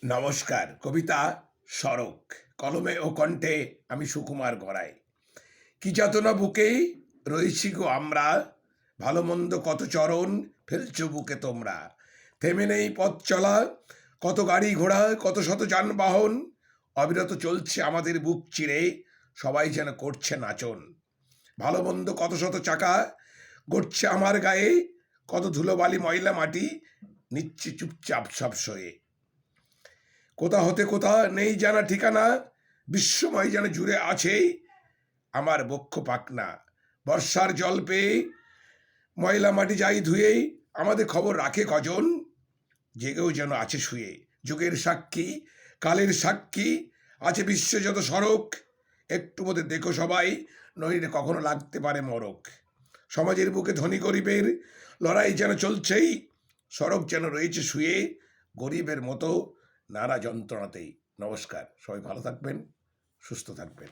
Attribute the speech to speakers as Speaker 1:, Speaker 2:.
Speaker 1: নমস্কার। কবিতা সড়ক, কলমে ও কণ্ঠে আমি সুকুমার গড়াই। কি যাতনা বুকে রয়েছি গো আমরা, ভালো মন্দ কত চরণ ফেলছ বুকে তোমরা। থেমে নেই পথ চলা, কত গাড়ি ঘোড়া, কত শত যানবাহন, অবিরত চলছে আমাদের বুক চিরে, সবাই যেন করছে নাচন। ভালো মন্দ কত শত চাকা গড়ছে আমার গায়ে, কত ধুলোবালি ময়লা মাটি নিচ্ছে চুপচাপ সব সয়ে। কোথা হতে কোথা নেই জানা ঠিকানা, বিশ্বময় যেন জুড়ে আছে আমার বক্ষ পাকনা। বর্ষার জল পেয়ে ময়লা মাটি যাই ধুয়ে, আমাদের খবর রাখে কজন, জেগেও যেন আছে শুয়ে। যুগের সাক্ষী, কালের সাক্ষী আছে বিশ্বে যত সড়ক, একটু মধ্যে দেখো সবাই, নইলে কখনো লাগতে পারে মরক। সমাজের বুকে ধনী গরিবের লড়াই যেন চলছেই, সড়ক যেন রয়েছে শুয়ে গরিবের মতো নানা যন্ত্রণাতেই। নমস্কার, সবাই ভালো থাকবেন, সুস্থ থাকবেন।